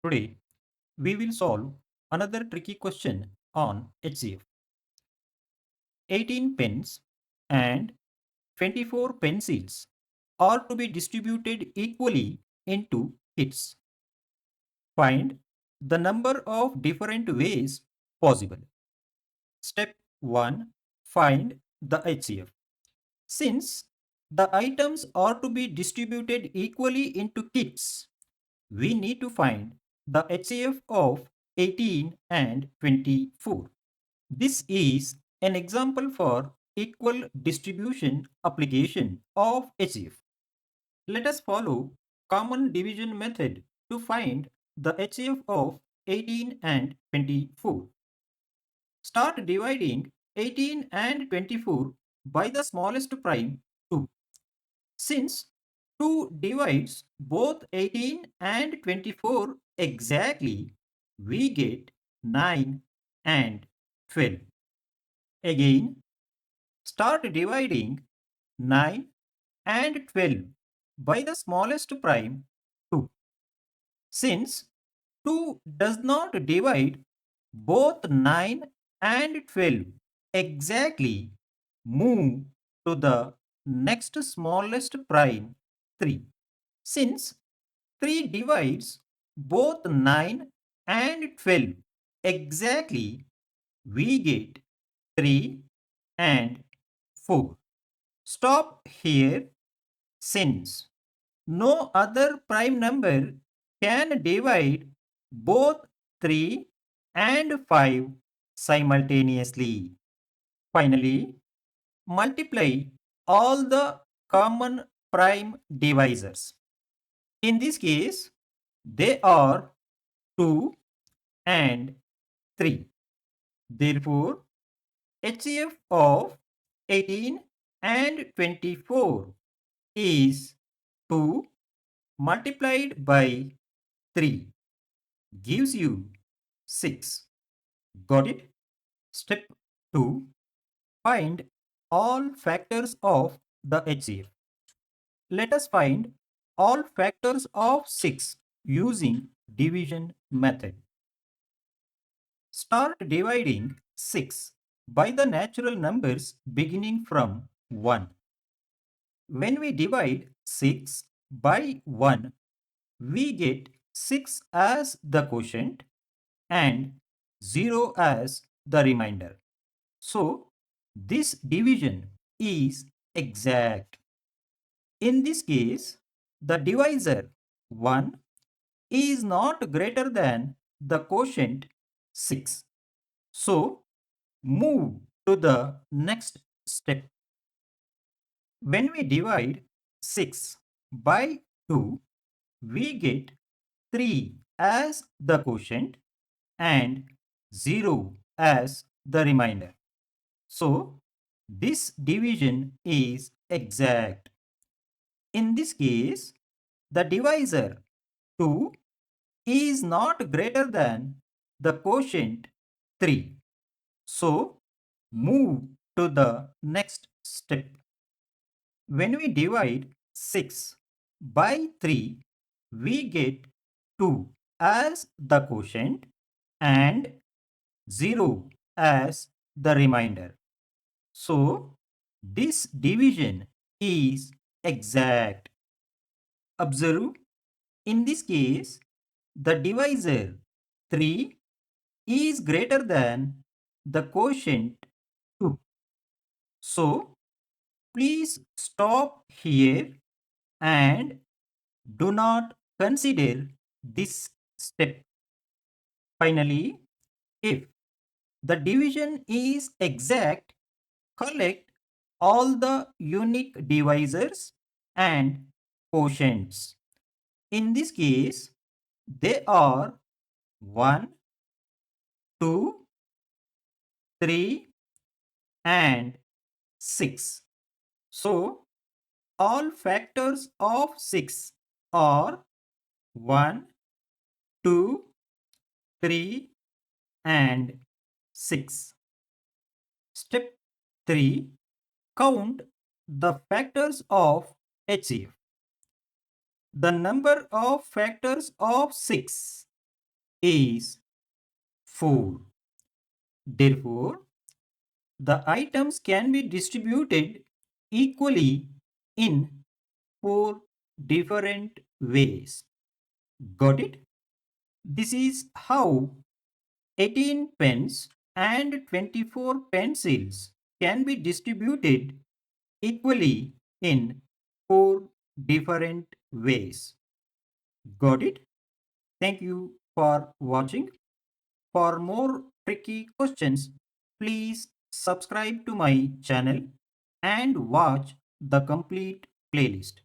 Today, we will solve another tricky question on HCF. 18 pens and 24 pencils are to be distributed equally into kits. Find the number of different ways possible. Step 1. Find the HCF. Since the items are to be distributed equally into kits, we need to find the HCF of 18 and 24. This is an example for equal distribution application of HCF. Let us follow common division method to find the HCF of 18 and 24. Start dividing 18 and 24 by the smallest prime 2. Since 2 divides both 18 and 24 exactly, we get 9 and 12. Again, start dividing 9 and 12 by the smallest prime 2. Since 2 does not divide both 9 and 12 exactly, move to the next smallest prime 3. Since 3 divides both 9 and 12 exactly, we get 3 and 4. Stop here since no other prime number can divide both 3 and 5 simultaneously. Finally, multiply all the common prime divisors. In this case, they are 2 and 3. Therefore, HCF of 18 and 24 is 2 multiplied by 3 gives you 6. Got it? Step 2. Find all factors of the HCF. Let us find all factors of 6 using division method. Start dividing 6 by the natural numbers beginning from 1. When we divide 6 by 1, we get 6 as the quotient and 0 as the remainder. So, this division is exact. In this case, the divisor 1 is not greater than the quotient 6. So, move to the next step. When we divide 6 by 2, we get 3 as the quotient and 0 as the remainder. So, this division is exact. In this case, the divisor 2 is not greater than the quotient 3. So, move to the next step. When we divide 6 by 3, we get 2 as the quotient and 0 as the remainder. So, this division is exact. Observe, in this case, the divisor 3 is greater than the quotient 2. So, please stop here and do not consider this step. Finally, if the division is exact, collect all the unique divisors and quotients. In this case, they are 1, 2, 3, and 6. So, all factors of 6 are 1, 2, 3, and 6. Step 3. Count the factors of HCF. The number of factors of 6 is 4. Therefore, the items can be distributed equally in 4 different ways. Got it? This is how 18 pens and 24 pencils can be distributed equally in 4 different ways. Got it? Thank you for watching. For more tricky questions, please subscribe to my channel and watch the complete playlist.